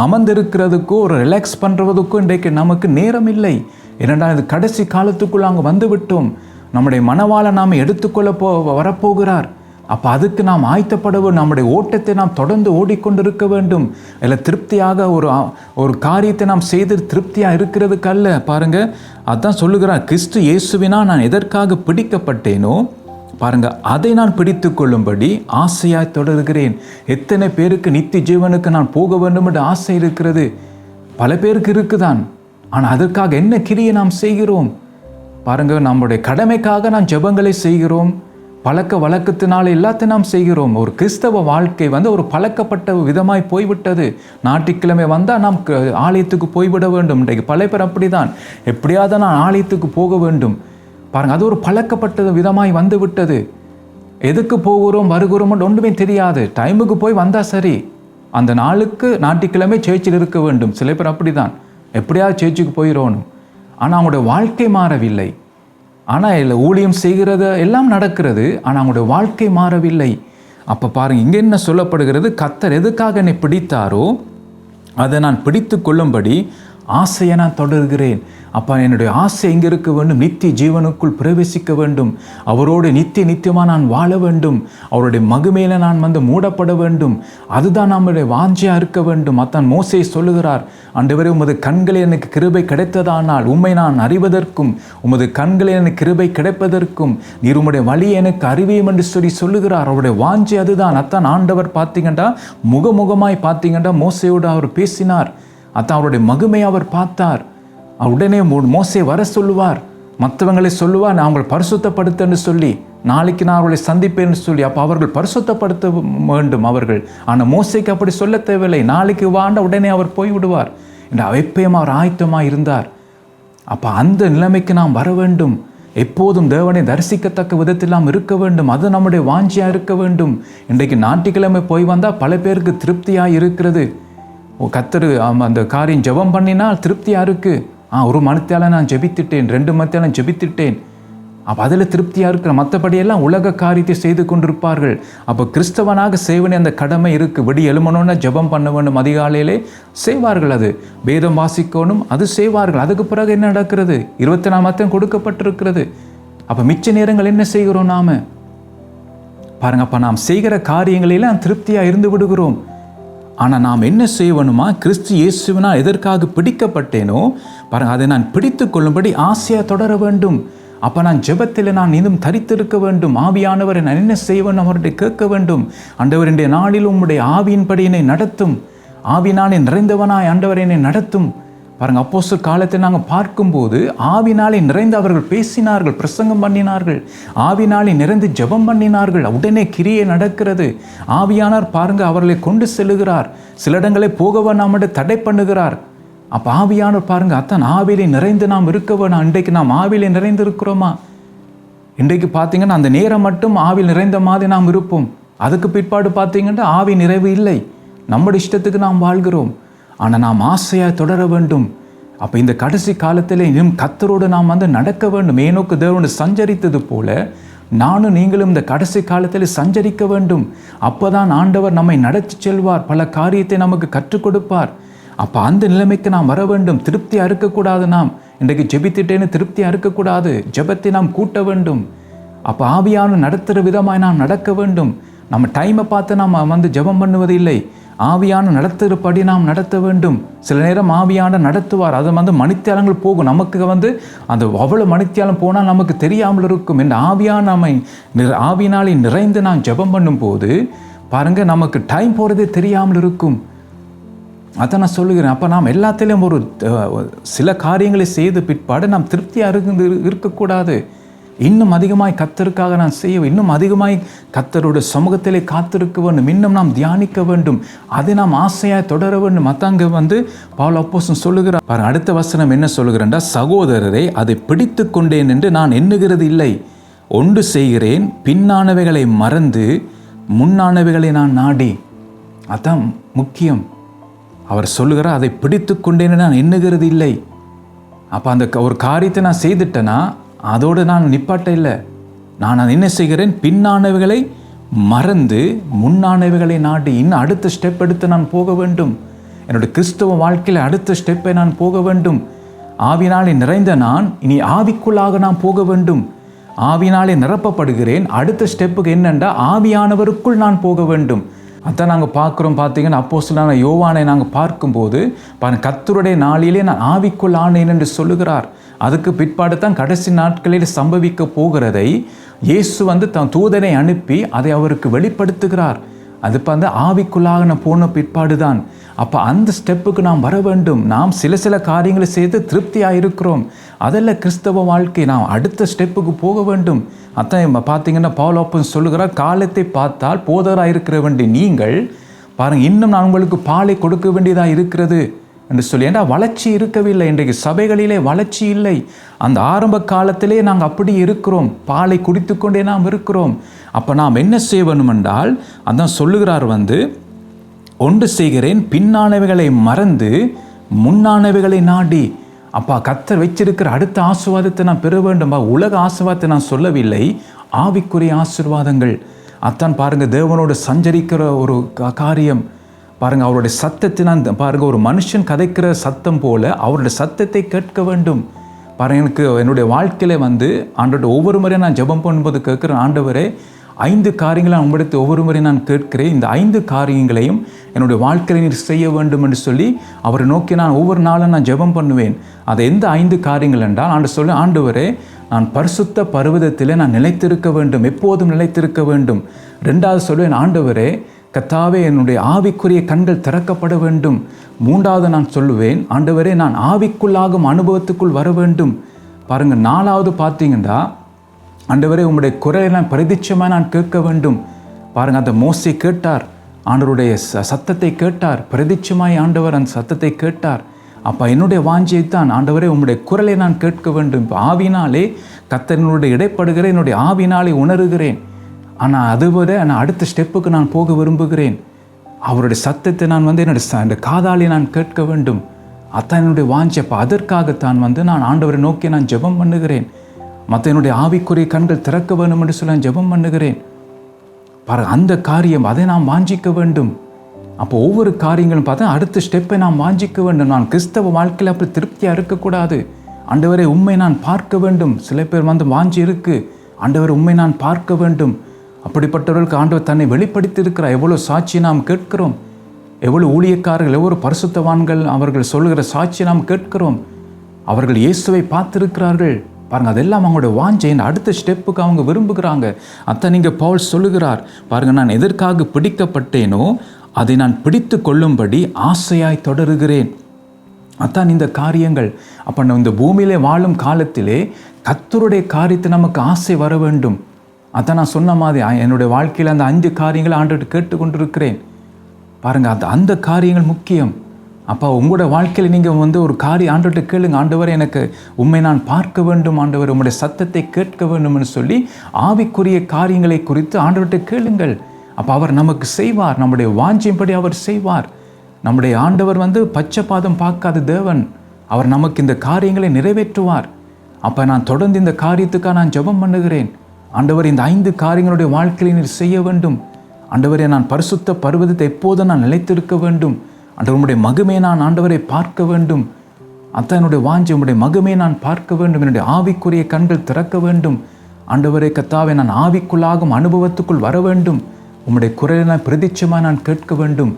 அமர்ந்திருக்கிறதுக்கோ ஒரு ரிலாக்ஸ் பண்ணுறதுக்கோ இன்றைக்கு நமக்கு நேரம் இல்லை. ஏனென்றால் இது கடைசி காலத்துக்குள்ள அங்கே வந்து விட்டோம். நம்முடைய மனவாளை நாம் எடுத்துக்கொள்ள வரப்போகிறார். அப்போ அதுக்கு நாம் ஆயத்தப்பட வேண்டும். நம்முடைய ஓட்டத்தை நாம் தொடர்ந்து ஓடிக்கொண்டிருக்க வேண்டும். இல்லை திருப்தியாக ஒரு காரியத்தை நாம் செய்து திருப்தியாக இருக்கிறதுக்கு அல்ல. பாருங்க, அதான் சொல்லுகிறார், கிறிஸ்து இயேசுவினா நான் எதற்காக பிடிக்கப்பட்டேனோ பாருங்க அதை நான் பிடித்து கொள்ளும்படி ஆசையாய் தொடர்கிறேன். எத்தனை பேருக்கு நித்திய ஜீவனுக்கு நான் போக வேண்டும் என்று ஆசை இருக்கிறது. பல பேருக்கு இருக்குதான். ஆனால் அதற்காக என்ன கிரியை நாம் செய்கிறோம் பாருங்க. நம்முடைய கடமைக்காக நாம் ஜெபங்களை செய்கிறோம், பழக்க வழக்கத்தினால எல்லாத்தையும் நாம் செய்கிறோம். ஒரு கிறிஸ்தவ வாழ்க்கை ஒரு பழக்கப்பட்ட விதமாய் போய்விட்டது. ஞாயிற்றுக்கிழமை வந்தால் நாம் ஆலயத்துக்கு போய்விட வேண்டும். இன்றைக்கு பல பேர் அப்படிதான், எப்படியாவது நான் ஆலயத்துக்கு போக வேண்டும். பாருங்க, அது ஒரு பழக்கப்பட்ட விதமாய் வந்து விட்டது. எதுக்கு போகிறோம் வருகிறோம் ஒன்றுமே தெரியாது. டைமுக்கு போய் வந்தால் சரி, அந்த நாளுக்கு ஞாயிற்றுக்கிழமை சேர்ச்சில் இருக்க வேண்டும். சில பேர் அப்படிதான், எப்படியாவது சேர்ச்சுக்கு போயிடணும். ஆனால் அவங்களுடைய வாழ்க்கை மாறவில்லை. ஆனால் இல்லை ஊழியம் செய்கிறது எல்லாம் நடக்கிறது, ஆனால் அவங்களுடைய வாழ்க்கை மாறவில்லை. அப்போ பாருங்கள், இங்கே என்ன சொல்லப்படுகிறது, கர்த்தர் எதுக்காக என்னை பிடித்தாரோ அதை நான் பிடித்து கொள்ளும்படி ஆசையை நான் தொடர்கிறேன். அப்போ என்னுடைய ஆசை எங்கே இருக்க வேண்டும், நித்திய ஜீவனுக்குள் பிரவேசிக்க வேண்டும். அவரோடு நித்தியமாக நான் வாழ வேண்டும். அவருடைய மகிமையில நான் மூடப்பட வேண்டும். அதுதான் நம்முடைய வாஞ்சையாக இருக்க வேண்டும். அத்தான் மோசே சொல்லுகிறார், ஆண்டவரே உமது கண்களில் எனக்கு கிருபை கிடைத்ததானால் உம்மை நான் அறிவதற்கும் உமது கண்களில் எனக்கு கிருபை கிடைப்பதற்கும் நீர் உம்முடைய வழியை எனக்கு அறிவியும் என்று சொல்லுகிறார். அவருடைய வாஞ்சை அதுதான். அத்தான் ஆண்டவர் பார்த்தீங்கன்னா முகமுகமாய் பார்த்தீங்கன்னா மோசையோடு அவர் பேசினார். அத்தான் அவருடைய மகிமையை அவர் பார்த்தார். உடனே மோசே வர சொல்லுவார், மற்றவங்களை சொல்லுவார், நான் அவங்களை பரிசுத்தப்படுத்தன்னு சொல்லி, நாளைக்கு நான் அவர்களை சந்திப்பேன்னு சொல்லி. அப்போ அவர்கள் பரிசுத்தப்படுத்த வேண்டும் அவர்கள். ஆனால் மோசைக்கு அப்படி சொல்ல தேவையில்லை. நாளைக்கு வாண்ட உடனே அவர் போய்விடுவார் என்று எப்பயும் அவர் ஆயத்தமாக இருந்தார். அப்போ அந்த நிலைமைக்கு நாம் வர வேண்டும். எப்போதும் தேவனை தரிசிக்கத்தக்க விதத்தில் நாம் இருக்க வேண்டும். அது நம்முடைய வாஞ்சியாக இருக்க வேண்டும். இன்றைக்கு ஞாயிற்றுக்கிழமை போய் வந்தால் பல பேருக்கு திருப்தியாக இருக்கிறது. கர்த்தர் அந்த காரியம் ஜெபம் பண்ணினால் திருப்தியாக இருக்குது. ஒரு மணித்தால நான் ஜெபித்துட்டேன், 2 மணித்தால நான் ஜெபித்துட்டேன். அப்போ அதில் திருப்தியாக இருக்கிற, மற்றபடியெல்லாம் உலக காரியத்தை செய்து கொண்டிருப்பார்கள். அப்போ கிறிஸ்தவனாக செய்வனே அந்த கடமை இருக்குது. விடி எழுமணுன்னா ஜெபம் பண்ண வேண்டும், அதிகாலையிலே செய்வார்கள். அது வேதம் வாசிக்கணும், அது செய்வார்கள். அதுக்கு பிறகு என்ன நடக்கிறது, 24 மத்தம் கொடுக்கப்பட்டிருக்கிறது. அப்போ மிச்ச நேரங்கள் என்ன செய்கிறோம் நாம் பாருங்க. அப்போ நாம் செய்கிற காரியங்களில் திருப்தியாக இருந்து விடுகிறோம். ஆனால் நாம் என்ன செய்யணுமா, கிறிஸ்து இயேசுவினால் எதற்காக பிடிக்கப்பட்டேனோ பாருங்கள் அதை நான் பிடித்து கொள்ளும்படி ஆசையாக தொடர வேண்டும். அப்போ நான் ஜெபத்தில் நான் இன்னும் தரித்திருக்க வேண்டும். ஆவியானவரை நான் என்ன செய்ய வேண்டும், அவருடைய கேட்க வேண்டும். ஆண்டவர் இன்றைய நாளில் உம்முடைய ஆவியின்படி என்னை நடத்தும், ஆவினாலே நிறைந்தவனாய் ஆண்டவர் என்னை நடத்தும். பாருங்கள், அப்போஸ்தலர் காலத்தை நாங்கள் பார்க்கும்போது ஆவினாலே நிறைந்து அவர்கள் பேசினார்கள், பிரசங்கம் பண்ணினார்கள், ஆவினாலே நிறைந்து ஜெபம் பண்ணினார்கள். உடனே கிரியை நடக்கிறது. ஆவியானவர் பாருங்கள் அவர்களை கொண்டு செல்லுகிறார், சில இடங்களை போகவ நம்முடைய தடை பண்ணுகிறார். அப்போ ஆவியானவர் பாருங்கள், அத்தான் ஆவியிலே நிறைந்து நாம் இருக்க வேணும். இன்றைக்கு நாம் ஆவியிலே நிறைந்து இருக்கிறோமா? இன்றைக்கு பார்த்தீங்கன்னா அந்த நேரம் மட்டும் ஆவியில் நிறைந்த மாதிரி நாம் இருப்போம். அதுக்கு பிற்பாடு பார்த்தீங்கன்னா ஆவி நிறைவு இல்லை, நம்முடைய இஷ்டத்துக்கு நாம் வாழ்கிறோம். ஆனால் நாம் ஆசையாக தொடர வேண்டும். அப்போ இந்த கடைசி காலத்தில் இன்னும் கர்த்தரோடு நாம் நடக்க வேண்டும். ஏனோக்கு தேவனோடு சஞ்சரித்தது போல நானும் நீங்களும் இந்த கடைசி காலத்தில் சஞ்சரிக்க வேண்டும். அப்போதான் ஆண்டவர் நம்மை நடத்தி செல்வார், பல காரியத்தை நமக்கு கற்றுக் கொடுப்பார். அப்போ அந்த நிலைமைக்கு நாம் வர வேண்டும். திருப்தியாக இருக்கக்கூடாது. நாம் இன்றைக்கு ஜெபித்துட்டேன்னு திருப்தியாக இருக்கக்கூடாது. ஜெபத்தை நாம் கூட்ட வேண்டும். அப்போ ஆவியான நடத்துகிற விதமாய் நாம் நடக்க வேண்டும். நம்ம டைமை பார்த்து நாம் ஜெபம் பண்ணுவது இல்லை, ஆவியான நடத்துகிறபடி நாம் நடத்த வேண்டும். சில நேரம் ஆவியான நடத்துவார், அது மணித்தியாலங்கள் போகும். நமக்கு அந்த அவ்வளோ மணித்தியாலம் போனால் நமக்கு தெரியாமல் இருக்கும். இந்த ஆவியான நம்மை ஆவியினாலே நிறைந்து நாம் ஜெபம் பண்ணும்போது பாருங்கள், நமக்கு டைம் போகிறதே தெரியாமல் இருக்கும். அதை நான் சொல்லுகிறேன். அப்போ நாம் எல்லாத்திலையும் ஒரு சில காரியங்களை செய்து பிற்பாடு நாம் திருப்தியாக இருக்கக்கூடாது. இன்னும் அதிகமாய் கர்த்தருக்காக நான் செய்ய, இன்னும் அதிகமாய் கர்த்தருடைய சமூகத்திலே காத்திருக்க வேண்டும், இன்னும் நாம் தியானிக்க வேண்டும், அதை நாம் ஆசையாக தொடர வேண்டும். அத்தாங்க பவுல் அப்போஸ்தலன் சொல்லுகிறார். பாருங்க, அடுத்த வசனம் என்ன சொல்லுகிறேன்டா, சகோதரரை அதை பிடித்து கொண்டேன் என்று நான் எண்ணுகிறது இல்லை, ஒன்று செய்கிறேன், பின்னானவைகளை மறந்து முன்னானவைகளை நான் நாடி. அதான் முக்கியம். அவர் சொல்லுகிறார், அதை பிடித்து கொண்டேன்னு நான் எண்ணுகிறது இல்லை. அப்போ அந்த ஒரு காரியத்தை நான் செய்துட்டேன்னா அதோடு நான் நிப்பாட்ட இல்லை. நான் என்ன செய்கிறேன், பின்னானவைகளை மறந்து முன்னானவைகளை நாடி இன்னும் அடுத்த ஸ்டெப் எடுத்து நான் போக வேண்டும். என்னுடைய கிறிஸ்தவ வாழ்க்கையில் அடுத்த ஸ்டெப்பை நான் போக வேண்டும். ஆவினாலே நிறைந்த நான் இனி ஆவிக்குள்ளாக நான் போக வேண்டும். ஆவினாலே நிரப்பப்படுகிறேன். அடுத்த ஸ்டெப்புக்கு என்னென்றா ஆவியானவருக்குள் நான் போக வேண்டும். அதான் நாங்கள் பார்க்குறோம். பார்த்தீங்கன்னா அப்போஸ்தலனான யோவானை நாங்கள் பார்க்கும்போது கர்த்தருடைய நாளிலே நான் ஆவிக்குள் ஆனேன் என்று சொல்லுகிறார். அதுக்கு பிற்பாடு தான் கடைசி நாட்களில் சம்பவிக்க போகிறதை இயேசு தன் தூதனை அனுப்பி அதை அவருக்கு வெளிப்படுத்துகிறார். அது ஆவிக்குள்ளாக போன பிற்பாடு தான். அப்போ அந்த ஸ்டெப்புக்கு நாம் வர வேண்டும். நாம் சில காரியங்களை செய்து திருப்தியாக இருக்கிறோம், அதெல்லாம் கிறிஸ்தவ வாழ்க்கை. நாம் அடுத்த ஸ்டெப்புக்கு போக வேண்டும். அதான் பார்த்தீங்கன்னா பவுல் அப்போஸ்தலன் சொல்லுகிறார், காலத்தை பார்த்தால் போதராக இருக்கிற வேண்டிய நீங்கள் பாருங்கள், இன்னும் நான் உங்களுக்கு பாலை கொடுக்க வேண்டியதாக இருக்கிறது என்று சொல்லி. ஏன்னா வளர்ச்சி இருக்கவில்லை, இன்றைக்கு சபைகளிலே வளர்ச்சி இல்லை. அந்த ஆரம்ப காலத்திலே நாங்கள் அப்படி இருக்கிறோம், பாலை குடித்து கொண்டே நாம் இருக்கிறோம். அப்போ நாம் என்ன செய்ய வேண்டும் என்றால், அதான் சொல்லுகிறார், ஒன்று செய்கிறேன், பின்னானவைகளை மறந்து முன்னானவைகளை நாடி. அப்பா, கர்த்தர் வச்சிருக்கிற அடுத்த ஆசீர்வாதத்தை நான் பெற வேண்டும். உலக ஆசீர்வாதத்தை நான் சொல்லவில்லை, ஆவிக்குரிய ஆசீர்வாதங்கள். அத்தான் பாருங்கள், தேவனோடு சஞ்சரிக்கிற ஒரு காரியம். பாருங்கள், அவருடைய சத்தத்தை நான் பாருங்கள், ஒரு மனுஷன் கதைக்கிற சத்தம் போல அவருடைய சத்தத்தை கேட்க வேண்டும். பாருங்கள், எனக்கு என்னுடைய வாழ்க்கையில் ஆண்டோட ஒவ்வொரு முறையும் நான் ஜெபம் பண்ணும்போது கேட்குறேன், ஆண்டவரே 5 காரியங்களை உங்களிடத்து ஒவ்வொரு முறை நான் கேட்கிறேன், இந்த 5 காரியங்களையும் என்னுடைய வாழ்க்கையில் நீர் செய்ய வேண்டும் என்று சொல்லி அவரை நோக்கி நான் ஒவ்வொரு நாளும் நான் ஜெபம் பண்ணுவேன். அது எந்த 5 காரியங்கள் என்றால், ஆண்டவரே நான் பரிசுத்த பர்வதத்திலே நான் நிலைத்திருக்க வேண்டும், எப்போதும் நிலைத்திருக்க வேண்டும். 2வது சொல்வேன், ஆண்டவரே கர்த்தாவே என்னுடைய ஆவிக்குரிய கண்கள் திறக்கப்பட வேண்டும். 3வது நான் சொல்லுவேன், ஆண்டவரே நான் ஆவிக்குள்ளாகும் அனுபவத்துக்குள் வர வேண்டும். பாருங்கள், 4வது பார்த்தீங்கன்னா, ஆண்டவரே உம்முடைய குரலை நான் பிரதிட்சமாக நான் கேட்க வேண்டும். பாருங்கள், அந்த மோசே கேட்டார், ஆண்டவருடைய சத்தத்தை கேட்டார், பிரதிட்சமாய் ஆண்டவர் அந்த சத்தத்தை கேட்டார். அப்போ என்னுடைய வாஞ்சியை தான், ஆண்டவரே உம்முடைய குரலை நான் கேட்க வேண்டும். இப்போ ஆவினாலே கர்த்தரினுடைய இடைப்படுகிற என்னுடைய ஆவினாலே உணர்கிறேன். ஆனால் அதுவரை நான் அடுத்த ஸ்டெப்புக்கு நான் போக விரும்புகிறேன். அவருடைய சத்தத்தை நான் என்னுடைய காதாலே நான் கேட்க வேண்டும். அதான் என்னுடைய வாஞ்சி. அப்போ அதற்காகத்தான் நான் ஆண்டவரை நோக்கி நான் ஜெபம் பண்ணுகிறேன். மற்ற என்னுடைய ஆவிக்குரிய கண்கள் திறக்க வேண்டும் என்று சொல்லி நான் ஜெபம் பண்ணுகிறேன். அந்த காரியம் அதை நாம் வாஞ்சிக்க வேண்டும். அப்போ ஒவ்வொரு காரியங்களும் பார்த்தா அடுத்த ஸ்டெப்பை நாம் வாஞ்சிக்க வேண்டும். நான் கிறிஸ்தவ வாழ்க்கையில் அப்படி திருப்தியாக இருக்கக்கூடாது. ஆண்டவரை உண்மை நான் பார்க்க வேண்டும். சில பேர் வாஞ்சி இருக்கு, ஆண்டவரை உண்மை நான் பார்க்க வேண்டும். அப்படிப்பட்டவர்களுக்கு ஆண்டவர் தன்னை வெளிப்படுத்தி இருக்கிறார். எவ்வளோ சாட்சி நாம் கேட்கிறோம், எவ்வளோ ஊழியக்காரர்கள், எவ்வளோ பரிசுத்தவான்கள் அவர்கள் சொல்லுகிற சாட்சி நாம் கேட்கிறோம். அவர்கள் இயேசுவை பார்த்திருக்கிறார்கள். பாருங்கள், அதெல்லாம் அவங்களுடைய வாஞ்சை. அடுத்த ஸ்டெப்புக்கு அவங்க விரும்புகிறாங்க. அதான் நீங்கள் பவுல் சொல்லுகிறார் பாருங்கள், நான் எதற்காக பிடிக்கப்பட்டேனோ அதை நான் பிடித்து கொள்ளும்படி ஆசையாய் தொடருகிறேன். அதான் இந்த காரியங்கள். அப்போ நம்ம இந்த பூமியிலே வாழும் காலத்திலே கர்த்தருடைய காரியத்தை நமக்கு ஆசை வர வேண்டும். அதான் நான் சொன்ன மாதிரி என்னுடைய வாழ்க்கையில் அந்த 5 காரியங்களை ஆண்டவர்கிட்ட கேட்டுக்கொண்டிருக்கிறேன். பாருங்கள், அந்த காரியங்கள் முக்கியம். அப்போ உங்களோட வாழ்க்கையில் நீங்கள் ஒரு காரியம் ஆண்டவர்கிட்ட கேளுங்க. ஆண்டவரை, எனக்கு உண்மை நான் பார்க்க வேண்டும், ஆண்டவர் உங்களுடைய சத்தத்தை கேட்க வேண்டும்னு சொல்லி ஆவிக்குரிய காரியங்களை குறித்து ஆண்டவர்கிட்ட கேளுங்கள். அப்போ அவர் நமக்கு செய்வார், நம்முடைய வாஞ்சியின்படி அவர் செய்வார். நம்முடைய ஆண்டவர் பச்சை பாதம் பார்க்காத தேவன். அவர் நமக்கு இந்த காரியங்களை நிறைவேற்றுவார். அப்போ நான் தொடர்ந்து இந்த காரியத்துக்காக நான் ஜெபம் பண்ணுகிறேன். ஆண்டவர், இந்த 5 காரியங்களுடைய வாழ்க்கையை நீர் செய்ய வேண்டும். ஆண்டவரே, நான் பரிசுத்த பர்வதத்தை எப்போதும் நான் நிலைத்திருக்க வேண்டும். ஆண்டவருடைய மகிமையை நான் ஆண்டவரை பார்க்க வேண்டும். அதான் என்னுடைய வாஞ்சி, உங்களுடைய மகிமையை நான் பார்க்க வேண்டும். என்னுடைய ஆவிக்குரிய கண்கள் திறக்க வேண்டும். ஆண்டவரே கர்த்தாவே, நான் ஆவிக்குள்ளாகும் அனுபவத்துக்குள் வர வேண்டும். உங்களுடைய குரலை நான் பிரதிச்சமாக நான் கேட்க வேண்டும்.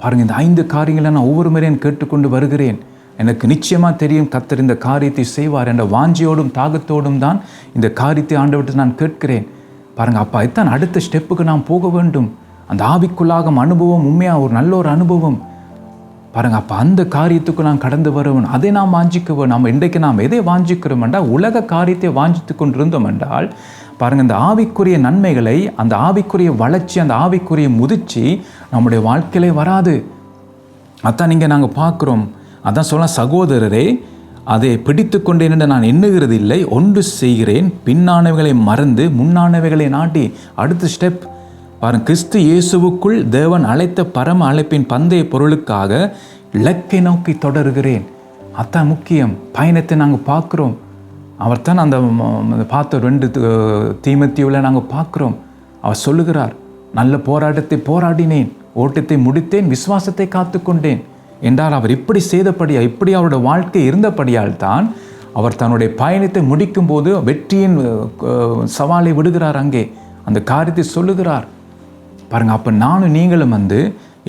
பாருங்கள், இந்த 5 காரியங்களை நான் ஒவ்வொரு முறையும் கேட்டுக்கொண்டு வருகிறேன். எனக்கு நிச்சயமாக தெரியும் கர்த்தர் இந்த காரியத்தை செய்வார் என்ற வாஞ்சியோடும் தாகத்தோடும் தான் இந்த காரியத்தை ஆண்டவர்கிட்ட நான் கேட்கிறேன். பாருங்கள், அப்போ அதுதான் அடுத்த ஸ்டெப்புக்கு நான் போக வேண்டும். அந்த ஆவிக்குள்ளாகும் அனுபவம் உண்மையாக ஒரு நல்ல ஒரு அனுபவம். பாருங்கள், அப்போ அந்த காரியத்துக்கு நான் கடந்து வருவேன். அதை நாம் வாஞ்சிக்குவோம். நம்ம இன்றைக்கு நாம் எதை வாஞ்சிக்கிறோம் என்றால் உலக காரியத்தை வாஞ்சித்து கொண்டிருந்தோம் என்றால் பாருங்கள், இந்த ஆவிக்குரிய நன்மைகளை, அந்த ஆவிக்குரிய வளர்ச்சி, அந்த ஆவிக்குரிய முதிர்ச்சி நம்முடைய வாழ்க்கையிலே வராது. அதான் நீங்கள் நாங்கள் பார்க்குறோம். அதான் சொல்ல, சகோதரரே, அதை பிடித்து கொண்டேன் என்று நான் எண்ணுகிறது இல்லை, ஒன்று செய்கிறேன், பின்னானவைகளை மறந்து முன்னானவைகளை நாட்டி. அடுத்த ஸ்டெப் பாருங்கள், கிறிஸ்து இயேசுவுக்குள் தேவன் அழைத்த பரம அழைப்பின் பந்தய பொருளுக்காக இலக்கை நோக்கி தொடர்கிறேன். அதான் முக்கியம். பயணத்தை நாங்கள் பார்க்குறோம். அவர் தான் அந்த பார்த்த 2 தீமோத்தேயுவில் நாங்கள் பார்க்குறோம். அவர் சொல்லுகிறார், நல்ல போராட்டத்தை போராடினேன், ஓட்டத்தை முடித்தேன், விசுவாசத்தை காத்து கொண்டேன் என்றால் அவர் இப்படி செய்தபடியா, இப்படி அவருடைய வாழ்க்கை இருந்தபடியால் தான் அவர் தன்னுடைய பயணத்தை முடிக்கும் போது வெற்றியின் சவாலை விடுகிறார். அங்கே அந்த காரியத்தை சொல்லுகிறார். பாருங்கள், அப்போ நானும் நீங்களும்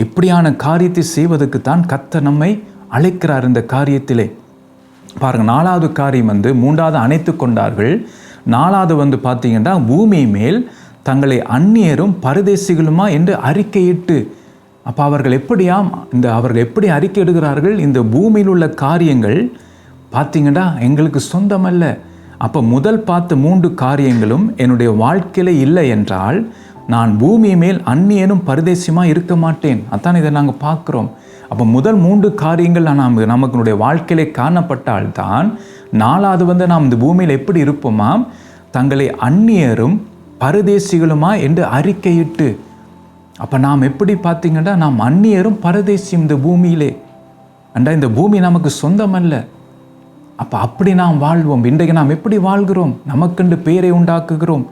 இப்படியான காரியத்தை செய்வதற்கு தான் கர்த்தர் நம்மை அழைக்கிறார். இந்த காரியத்திலே பாருங்கள், 4வது காரியம் 3வது அணைத்து கொண்டார்கள். 4வது பார்த்தீங்கன்னா, பூமி மேல் தங்களை அந்நியரும் பரதேசிகளுமா என்று அறிக்கையிட்டு. அப்போ அவர்கள் அவர்கள் எப்படி அறிக்கையிடுகிறார்கள்? இந்த பூமியில் உள்ள காரியங்கள் பார்த்தீங்கன்னா எங்களுக்கு சொந்தமல்ல. அப்போ முதல் பார்த்த 3 காரியங்களும் என்னுடைய வாழ்க்கையில் இல்லை என்றால் நான் பூமி மேல் அந்நியனும் பரதேசியமாக இருக்க மாட்டேன். அதான் இதை நாங்கள் பார்க்குறோம். அப்போ முதல் 3 காரியங்கள் நமக்குடைய வாழ்க்கையிலே காணப்பட்டால்தான் 4வது நாம் இந்த பூமியில் எப்படி இருப்போமாம்? தங்களை அந்நியரும் பரதேசிகளுமா என்று அறிக்கையிட்டு. அப்போ நாம் எப்படி பார்த்தீங்கன்னா, நாம் அந்நியரும் பரதேசியும் இந்த பூமியிலே. அண்டா இந்த பூமி நமக்கு சொந்தமல்ல. அப்போ அப்படி நாம் வாழ்வோம். இன்றைக்கு நாம் எப்படி வாழ்கிறோம்? நமக்கென்று பெயரை உண்டாக்குகிறோம்.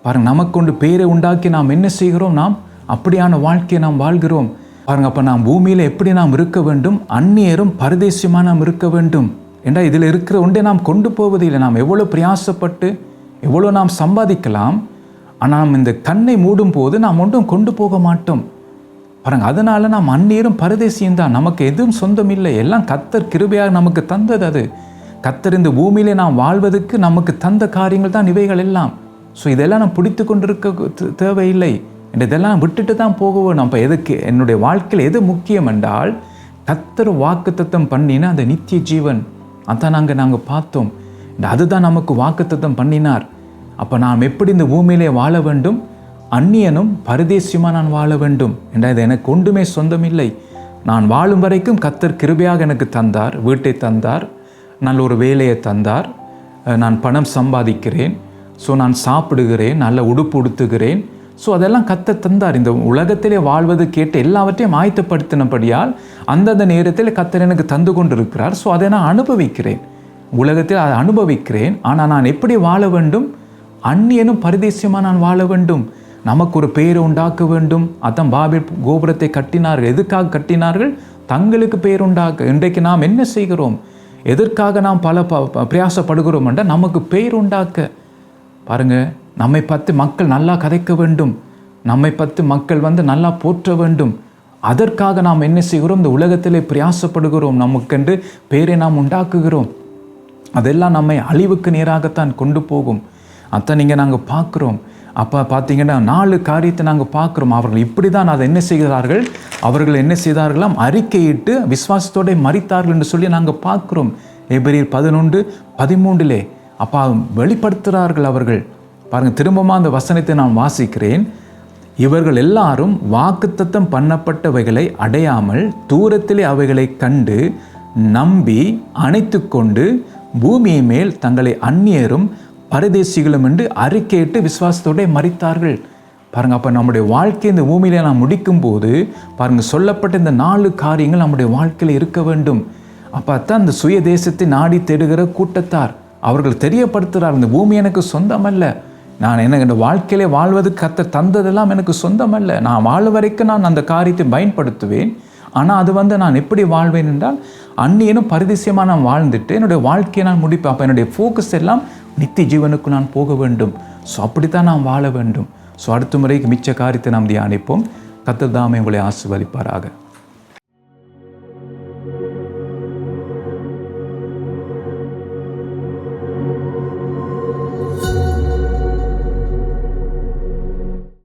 பாருங்கள், நமக்கொண்டு பெயரை உண்டாக்கி நாம் என்ன செய்கிறோம்? நாம் அப்படியான வாழ்க்கையை நாம் வாழ்கிறோம். பாருங்கள், அப்போ நாம் பூமியில் எப்படி நாம் இருக்க வேண்டும்? அந்நியரும் பரதேசியமாக நாம் இருக்க வேண்டும். ஏண்டா இதில் இருக்கிற ஒன்றே நாம் கொண்டு போவதில்லை. நாம் எவ்வளோ பிரயாசப்பட்டு எவ்வளோ நாம் சம்பாதிக்கலாம், ஆனால் நாம் இந்த கண்ணை மூடும் போது நாம் ஒன்றும் கொண்டு போக மாட்டோம். பாருங்கள், அதனால் நாம் அந்நியரும் பரதேசியும் தான். நமக்கு எதுவும் சொந்தம் இல்லை. எல்லாம் கர்த்தர் கிருபையாக நமக்கு தந்தது. அது கர்த்தர் இந்த பூமியிலே நாம் வாழ்வதற்கு நமக்கு தந்த காரியங்கள் தான் இவைகள் எல்லாம். ஸோ இதெல்லாம் நான் பிடித்து கொண்டிருக்க தேவையில்லை. இதெல்லாம் விட்டுட்டு தான் போகணும். அப்போ எதுக்கு என்னுடைய வாழ்க்கையில் எது முக்கியம் என்றால் கர்த்தர் வாக்குத்தத்தம் பண்ணின அந்த நித்திய ஜீவன். அதான் நாங்கள் பார்த்தோம். அதுதான் நமக்கு வாக்குத்தத்தம் பண்ணினார். அப்போ நாம் எப்படி இந்த பூமியிலே வாழ வேண்டும்? அந்நியனும் பரதேசியமாக நான் வாழ வேண்டும் என்றால் இது எனக்கு ஒன்றுமே சொந்தமில்லை. நான் வாழும் வரைக்கும் கர்த்தர் கிருபையாக எனக்கு தந்தார், வீட்டை தந்தார், நல்ல ஒரு வேலையை தந்தார், நான் பணம் சம்பாதிக்கிறேன், ஸோ நான் சாப்பிடுகிறேன், நல்ல உடுப்பு உடுத்துகிறேன். ஸோ அதெல்லாம் கர்த்தர் தந்தார். இந்த உலகத்திலே வாழ்வது கேட்டு எல்லாவற்றையும் ஆயத்தப்படுத்தினபடியால் அந்தந்த நேரத்தில் கர்த்தர் எனக்கு தந்து கொண்டிருக்கிறார். ஸோ அதை நான் அனுபவிக்கிறேன், உலகத்தில் அதை அனுபவிக்கிறேன். ஆனால் நான் எப்படி வாழ வேண்டும்? அந்நியனும் பரதேசியமாக நான் வாழ வேண்டும். நமக்கு ஒரு பெயரை உண்டாக்க வேண்டும். அதான் பாபில் கோபுரத்தை கட்டினார்கள். எதுக்காக கட்டினார்கள்? தங்களுக்கு பெயர் உண்டாக்க. இன்றைக்கு நாம் என்ன செய்கிறோம்? எதற்காக நாம் பல பிரயாசப்படுகிறோம் என்றால் நமக்கு பெயர் உண்டாக்க. பாருங்கள், நம்மை பற்றி மக்கள் நல்லா கதைக்க வேண்டும், நம்மை பற்றி மக்கள் நல்லா போற்ற வேண்டும். அதற்காக நாம் என்ன செய்கிறோம்? இந்த உலகத்திலே பிரயாசப்படுகிறோம், நமக்கென்று பெயரை நாம் உண்டாக்குகிறோம். அதெல்லாம் நம்மை அழிவுக்கு நேராகத்தான் கொண்டு போகும். அதான் நீங்கள் நாங்கள் பார்க்குறோம். அப்போ பார்த்தீங்கன்னா 4 காரியத்தை நாங்கள் பார்க்குறோம். அவர்கள் இப்படி தான் அதை என்ன செய்கிறார்கள், அவர்கள் என்ன செய்தார்களாம், அறிக்கையிட்டு விசுவாசத்தோடு மரித்தார்கள் என்று சொல்லி நாங்கள் பார்க்குறோம். எபிரேயர் 11:13 அப்போ வெளிப்படுத்துகிறார்கள் அவர்கள். பாருங்கள், திரும்பமாக அந்த வசனத்தை நான் வாசிக்கிறேன். இவர்கள் எல்லாரும் வாக்குத்தத்தம் பண்ணப்பட்டவைகளை அடையாமல் தூரத்திலே அவைகளை கண்டு நம்பி அணைத்து கொண்டு பூமியை மேல் தங்களை அந்நியரும் பரதேசிகளும் என்று அறிக்கையிட்டு விசுவாசத்தோடு மரித்தார்கள். பாருங்கள், அப்போ நம்முடைய வாழ்க்கை இந்த பூமியில நாம் முடிக்கும் போது பாருங்கள், சொல்லப்பட்ட இந்த 4 காரியங்கள் நம்முடைய வாழ்க்கையில் இருக்க வேண்டும். அப்போ தான் அந்த சுய தேசத்தை நாடி தேடுகிற கூட்டத்தார் அவர்கள் தெரியப்படுத்துகிறார், இந்த பூமி எனக்கு சொந்தமல்ல, நான் இந்த வாழ்க்கையிலே வாழ்வதற்கு கர்த்தர் தந்ததெல்லாம் எனக்கு சொந்தமல்ல, நான் வாழ வரைக்கும் நான் அந்த காரியத்தை பயன்படுத்துவேன். ஆனால் அது நான் எப்படி வாழ்வேன் என்றால் அந்நியனும் பரிதிசியமாக நான் வாழ்ந்துட்டு என்னுடைய வாழ்க்கையை நான் முடிப்பேன். அப்போ என்னுடைய ஃபோக்கஸ் எல்லாம் நித்திய ஜீவனுக்கு நான் போக வேண்டும். ஸோ அப்படித்தான் நாம் வாழ வேண்டும். ஸோ அடுத்த முறைக்கு மிச்ச காரியத்தை நாம் தியானிப்போம். கர்த்தர் தாமே உங்களை ஆசீர்வதிப்பாராக.